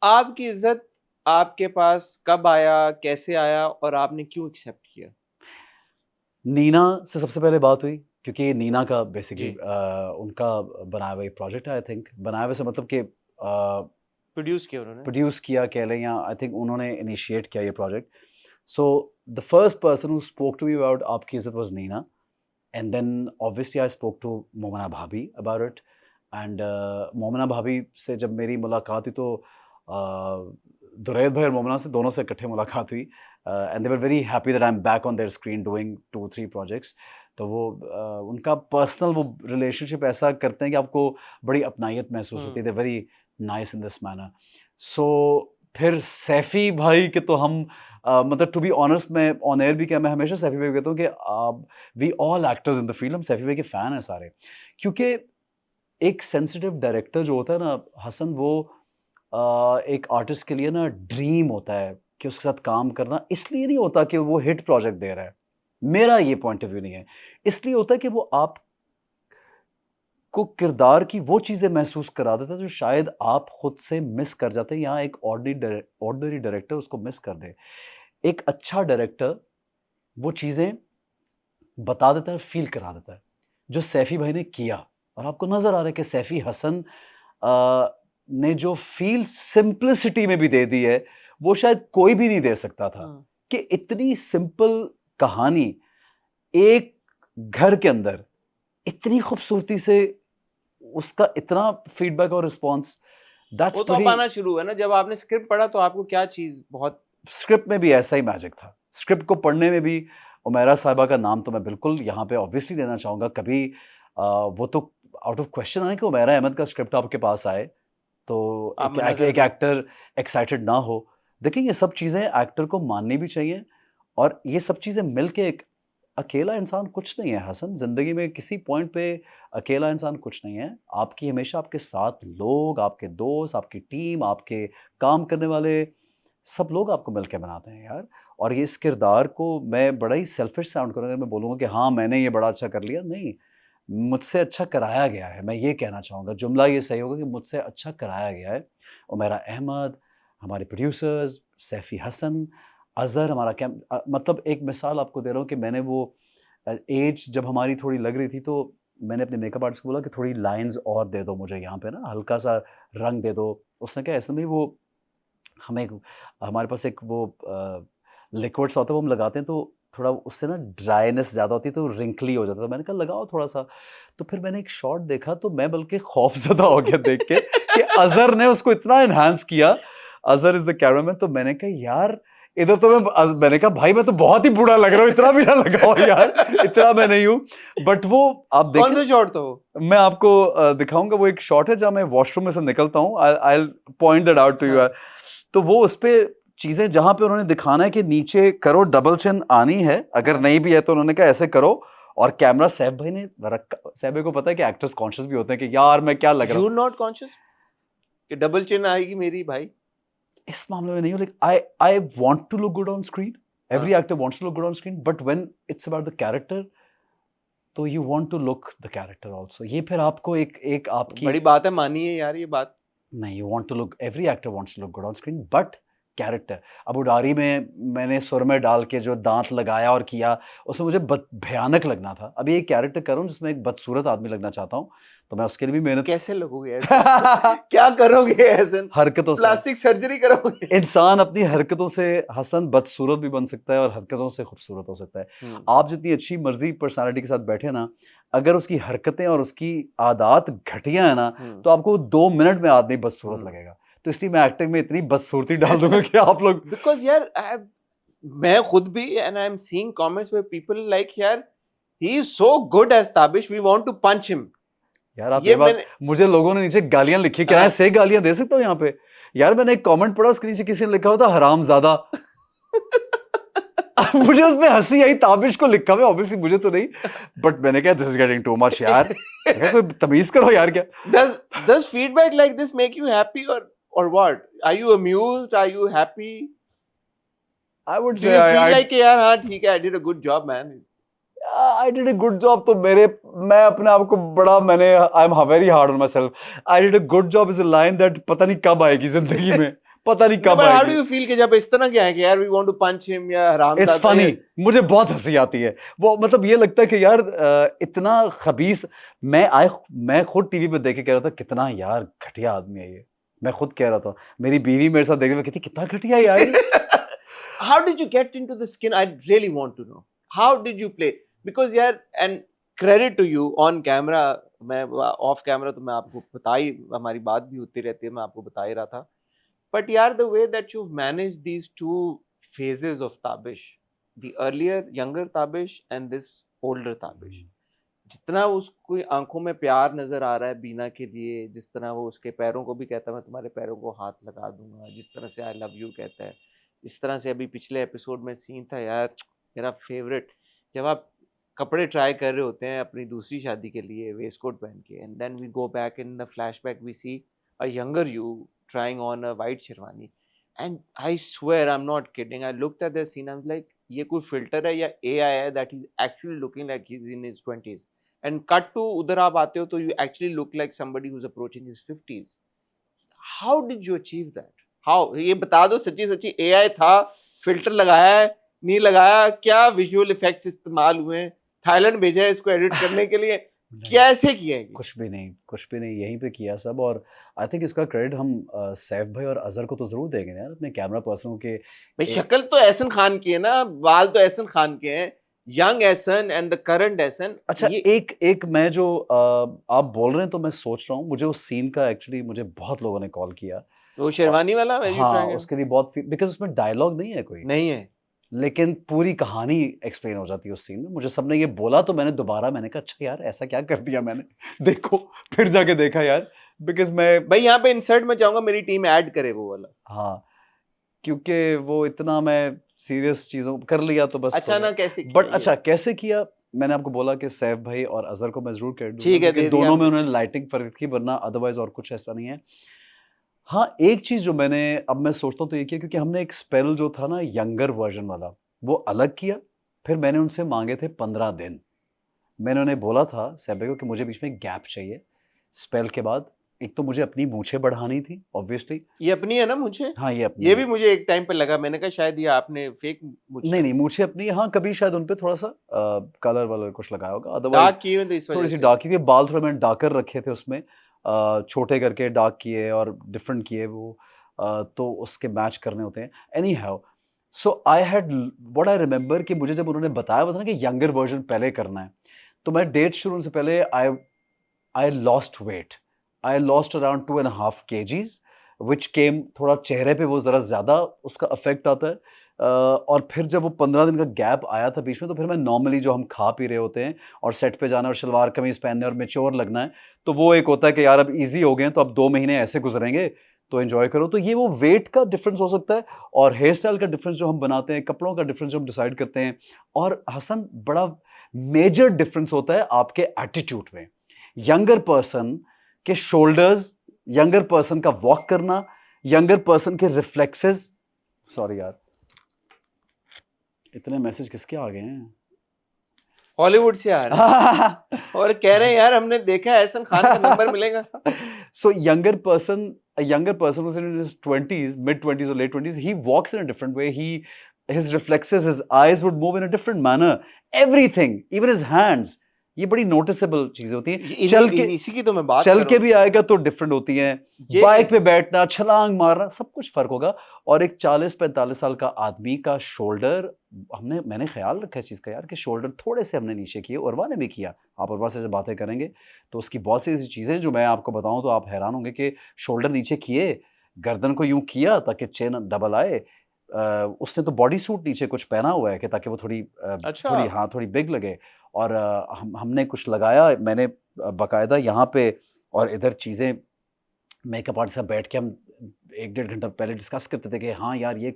आपकी इज्जत आपके पास कब आया, कैसे आया और आपने क्यों एक्सेप्ट किया? नीना से सबसे पहले बात हुई क्योंकि नीना का बेसिकली जी। उनका बनाया हुआ एक प्रोजेक्ट है। आई थिंक बनाया हुआ से मतलब कि प्रोड्यूस किया उन्होंने? प्रोड्यूस किया कह लें, या आई थिंक उन्होंने इनिशिएट किया ये project. So the first person who spoke to me about आपकी इज्जत was Nina, and then obviously I spoke to Momna भाभी अबाउट इट। एंड मोमना भाभी से जब मेरी मुलाकात हुई तो दुरैद भाई और मोमना से दोनों से इकट्ठे मुलाकात हुई, and they were very happy that I am back on their screen doing 2-3 projects. तो वो उनका पर्सनल वो रिलेशनशिप ऐसा करते हैं कि आपको बड़ी अपनाइत महसूस होती है। They very nice in this manner. So फिर सैफी भाई के तो हम मतलब टू बी ऑनेस्ट, मैं ऑन एयर भी क्या, मैं हमेशा सैफी भाई को कहता हूँ कि we all actors in the field, हम सैफी भाई के फैन हैं सारे। क्योंकि एक सेंसिटिव डायरेक्टर जो होता है ना हसन, वो एक आर्टिस्ट के लिए ना ड्रीम होता है कि उसके साथ काम करना। इसलिए नहीं होता कि वो हिट प्रोजेक्ट दे रहा है, मेरा ये पॉइंट ऑफ व्यू नहीं है। इसलिए होता है कि वो आप को किरदार की वो चीज़ें महसूस करा देता है जो शायद आप खुद से मिस कर जाते हैं, या एक ऑर्डिनरी डायरेक्टर उसको मिस कर दे। एक अच्छा डायरेक्टर वो चीज़ें बता देता है, फ़ील करा देता है, जो सैफ़ी भाई ने किया। और आपको नज़र आ रहा है कि सैफ़ी हसन ने जो फ़ील सिंप्लिसिटी में भी दे दी है, वो शायद कोई भी नहीं दे सकता था। कि इतनी सिंपल कहानी, एक घर के अंदर इतनी खूबसूरती से उसका इतना फीडबैक और रिस्पॉन्स, दैट्स वो तो अब प्रीटी। आना शुरू हुआ ना, जब आपने स्क्रिप्ट पढ़ा तो आपको क्या चीज़ बहुत स्क्रिप्ट में भी ऐसा ही मैजिक था। स्क्रिप्ट को पढ़ने में भी उमैरा साहिबा का नाम तो मैं बिल्कुल यहाँ पे ऑब्वियसली लेना चाहूँगा। कभी वो तो आउट ऑफ क्वेश्चन है कि उमैरा अहमद का स्क्रिप्ट आपके पास आए, तो आप मना कर एक दें? एक्टर एक्साइटेड ना हो। देखिए, ये सब चीज़ें एक्टर को माननी भी चाहिए, और ये सब चीज़ें मिलके एक अकेला इंसान कुछ नहीं है हसन, ज़िंदगी में किसी पॉइंट पे अकेला इंसान कुछ नहीं है। आपकी हमेशा आपके साथ लोग, आपके दोस्त, आपकी टीम, आपके काम करने वाले सब लोग आपको मिलके बनाते हैं यार। और ये इस किरदार को मैं बड़ा ही सेल्फिश साउंड करूँगा अगर मैं बोलूँगा कि हाँ, मैंने ये बड़ा अच्छा कर लिया, नहीं। मुझसे अच्छा कराया गया है, मैं ये कहना चाहूँगा। जुमला ये सही होगा कि मुझसे अच्छा कराया गया है। उमैरा अहमद, हमारे प्रोड्यूसर्स, सैफ़ी हसन, अज़हर हमारा मतलब एक मिसाल आपको दे रहा हूँ कि मैंने वो एज जब हमारी थोड़ी लग रही थी, तो मैंने अपने मेकअप आर्टिस्ट को बोला कि थोड़ी लाइन्स और दे दो मुझे यहाँ पे ना, हल्का-सा रंग दे दो। उसने कहा ऐसे में वो हमें हमारे पास एक वो लिक्विड सा होता है, वो हम लगाते हैं तो थोड़ा उससे ना ड्राइनेस ज़्यादा होती है तो रिंकली हो जाता है। तो मैंने कहा लगाओ थोड़ा-सा। तो फिर मैंने एक शॉट देखा तो मैं बल्कि खौफ़ज़दा हो गया देख के कि अज़हर ने उसको इतना एनहांस किया। Azhar is the cameraman. तो मैंने कहा यार, इधर तो मैंने कहा भाई मैं तो बहुत ही बुरा लग रहा हूँ, इतना भी ना लगाओ यार, इतना मैं नहीं हूँ। बट वो आप कौन देखें, सा शॉट था वो? मैं आपको दिखाऊँगा। वो एक शॉट है जहाँ मैं वॉशरूम में से निकलता हूँ। I will point that out to you. हाँ। तो वो उसपे चीज़ें जहाँ पे उन्होंने दिखाना है कि नीचे करो, डबल चिन आनी है, अगर हाँ। नहीं भी है तो उन्होंने कहा ऐसे करो। और कैमरा सैफ भाई ने रखा। सैफ भाई को पता है कि एक्टर्स कॉन्शियस भी होते हैं कि यार मैं क्या लग रहा यू हूँ। आर नॉट कॉन्शियस कि डबल चिन आएगी मेरी भाई? इस मामले में नहीं हूँ, like I want to look good on screen. Every हाँ। Actor wants to look good on screen, but when it's about the character, तो you want to look the character also. ये फिर आपको एक एक आपकी बड़ी बात है, मानिए यार ये बात। नहीं, you want to look, every actor wants to look good on screen, but character. अब उडारी में मैंने सुरमे डाल के जो दांत लगाया और किया, उसमें मुझे भयानक लगना था। अभी एक कैरेक्टर कर रहा हूँ जिसमें एक बदसूरत आदमी लगना चाहता हूँ, तो मैं उसके लिए भी मेहनत कैसे लगोगे ऐसे? क्या करोगे ऐसे? हरकतों से। प्लास्टिक सर्जरी करोगे? इंसान अपनी हरकतों से हसन बदसूरत भी बन सकता है और हरकतों से खूबसूरत हो सकता है। आप जितनी अच्छी मर्जी पर्सनालिटी के साथ बैठे ना, अगर उसकी हरकतें और उसकी आदत घटिया है ना, तो आपको 2 मिनट में आदमी बदसूरत लगेगा। तो इसलिए मैं एक्टिंग में इतनी बदसूरती डाल दूंगा कि आप लोग बिकॉज़ यार मैं खुद भी and I am seeing comments where people like यार he is so good as Tabish, we want to punch him. यार आप ये ये बात, मैंने मुझे लोगों ने नीचे गालियां लिखी, क्या है हाँ। सही गालियां दे सकता हूँ यहाँ पे? यार मैंने एक कमेंट पढ़ा, उसके नीचे किसी ने लिखा हुआ था हरामजादा। मुझे उसमें हंसी आई, ताबिश को लिखा हुआ ऑब्वियसली मुझे तो नहीं, बट मैंने कहा this is getting too much यार। मैं कहा, कोई तमीज करो यार क्या। does does feedback like this make you happy or what? Are you amused? Are you happy? I would Do से you feel आई like यार हाँ ठीक है, I did a good job man? I did a good job. तो मेरे, मैं अपने आप को बड़ा, मैंने I am very hard on myself. I did a good job is a line that पता नहीं कब आएगी जिंदगी में, पता नहीं कब हाउ डू आएगी। यू फील कि जब इस तरह क्या है कि यार we want to punch him या हराम इट्स फनी, मुझे बहुत हंसी आती है वो, मतलब ये लगता है कि यार इतना खबीस। मैं खुद टीवी पे देख के कह रहा था कितना यार घटिया आदमी है ये, मैं खुद कह रहा था। मेरी बीवी मेरे साथ देख रही कहती कितना घटिया है यार ये। How did you get into the skin? I really want to know. How did you play? Because यार, and credit to you on camera, मैं off camera तो मैं आपको बता ही, हमारी बात भी होती रहती है, मैं आपको बता ही रहा था. But यार, the way that you've managed these two phases of Tabish, the earlier younger Tabish and this older Tabish, जितना उसको आंखों में प्यार नजर आ रहा है बीना के लिए, जिस तरह वो उसके पैरों को भी कहता है मैं तुम्हारे पैरों को हाथ लगा दूंगा, जिस तरह से आई लव यू कहता है, इस तरह से अभी पिछले एपिसोड में सीन था यार मेरा फेवरेट, जब आप कपड़े ट्राई कर रहे होते हैं अपनी दूसरी शादी के लिए वेस्ट कोट पहन के, and then we go back in the flashback we see a younger you trying on a white sherwani, and I swear I am not kidding, I looked at the scene, I was like ये कोई filter है या AI है that is actually looking like he is in his 20s, and cut to उधर आप आते हो तो you actually look like somebody who's approaching his 50s. How did you achieve that? How? ये बता दो सच्ची सच्ची, AI था, फिल्टर लगाया है, नहीं लगाया, क्या विजुअल इफेक्ट्स इस्तेमाल हुए, थाईलैंड भेजा है इसको एडिट करने के लिए, कैसे किया है? कुछ भी नहीं, यहीं पे किया सब। और आई थिंक इसका क्रेडिट हम सैफ भाई और अजहर को तो जरूर देंगे यार, अपने कैमरा पर्सनों के। भाई शक्ल तो एहसन खान की है ना, बाल तो एहसन खान के हैं, young Ehsan and the current Ehsan. अच्छा, एक मैं जो आप बोल रहे हैं तो मैं सोच रहा हूँ, मुझे उस सीन का एक्चुअली मुझे बहुत लोगों ने कॉल किया। वो शेरवानी वाला, हाँ, उसके लिए बहुत, बिकॉज उसमें डायलॉग नहीं है कोई, नहीं है, लेकिन पूरी कहानी एक्सप्लेन हो जाती है उस सीन में। मुझे सबने ये बोला तो मैंने कहा अच्छा यार ऐसा क्या कर दिया मैंने देखो, फिर जाके देखा यार, बिकॉज मैं भाई यहाँ पे इंसर्ट में चाहूंगा मेरी टीम ऐड करे वो वाला। हाँ, क्योंकि वो इतना मैं सीरियस चीजों कर लिया तो बस। अचानक कैसे किया बट ये? अच्छा कैसे किया, मैंने आपको बोला कि सैफ भाई और अजहर को मैं जरूर कह दूंगा, ठीक है, क्योंकि दे दिया दोनों में आपने। उन्होंने लाइटिंग फर्क की, वरना अदरवाइज और कुछ ऐसा नहीं है। हाँ, एक चीज जो मैंने अब मैं सोचता हूँ तो ये किया, क्योंकि हमने एक स्पेल जो था ना यंगर वर्जन वाला वो अलग किया, फिर मैंने उनसे मांगे थे 15 दिन। मैंने उन्हें बोला था सैफ भाई को कि मुझे बीच में गैप चाहिए स्पेल के बाद। एक तो मुझे अपनी मूछें बढ़ानी थी ऑब्वियसली। ये अपनी है ना मुझे? हाँ, ये अपनी ये है। भी मुझे एक टाइम पे लगा, मैंने कहा शायद ये आपने फेक मुझे नहीं मूछें अपनी, हाँ कभी शायद उन पे थोड़ा सा कलर वलर कुछ लगाया होगा, अदरवाइज डार्क किए हुए थे इस वजह थोड़ी सी से। डार्क, क्योंकि बाल थोड़े मैंने डार्कर रखे थे उसमें, छोटे करके डार्क किए और डिफरेंट किए वो, तो उसके मैच करने होते हैं। Any how, so I had what I remember कि मुझे जब उन्होंने बताया हुआ था ना कि यंगर वर्जन पहले करना है, तो मैं डेट शुरू होने से पहले I lost weight. I lost around 2.5 kgs विच केम, थोड़ा चेहरे पे वो ज़रा ज़्यादा उसका अफेक्ट आता है। और फिर जब वो 15 दिन का गैप आया था बीच में, तो फिर मैं नॉर्मली जो हम खा पी रहे होते हैं और सेट पे जाना और शलवार कमीज़ पहनने और मैच्योर लगना है, तो वो एक होता है कि यार अब ईजी हो गए हैं तो अब 2 महीने ऐसे गुजरेंगे तो एंजॉय करो। तो ये वो वेट का डिफरेंस हो सकता है, और हेयर स्टाइल का डिफरेंस जो हम बनाते हैं, कपड़ों का डिफरेंस जो हम डिसाइड करते हैं, और हसन बड़ा मेजर डिफरेंस होता है आपके एटीट्यूड में। यंगर पर्सन के शोल्डर्स, यंगर पर्सन का वॉक करना, यंगर पर्सन के रिफ्लेक्सेस, सॉरी यार इतने मैसेज किसके आ गए हैं? हॉलीवुड से आ रहे हैं और कह रहे हैं यार हमने देखा है एहसन खान का नंबर मिलेगा। So a younger person who's in his 20s, mid 20s or late 20s, he walks in a different way. His reflexes, his eyes would move in a different manner. Everything, even his hands. ये बड़ी noticeable चीजें होती हैं। इसी की तो मैं बात चल कर के रहा भी आएगा तो डिफरेंट होती हैं, ये बाइक पे बैठना, छलांग मारना, सब कुछ फर्क होगा। और एक 40-45 साल का आदमी का शोल्डर, मैंने ख्याल रखा इस चीज का यार कि शोल्डर थोड़े से हमने नीचे किए, उर्वा ने भी किया। आप उर्वा से जब बातें करेंगे तो उसकी बहुत सी ऐसी चीजें जो मैं आपको बताऊं तो आप हैरान होंगे कि शोल्डर नीचे किए, गर्दन को यूं किया ताकि चेन डबल आए। उसने तो बॉडी सूट नीचे कुछ पहना हुआ है कि ताकि वो थोड़ी अच्छा। थोड़ी बिग लगे। और हमने कुछ लगाया, मैंने बाकायदा यहाँ पे और इधर चीजें मेकअप आर्टिस्ट से बैठ के हम 1-1.5 घंटा पहले डिस्कस करते थे कि हाँ यार ये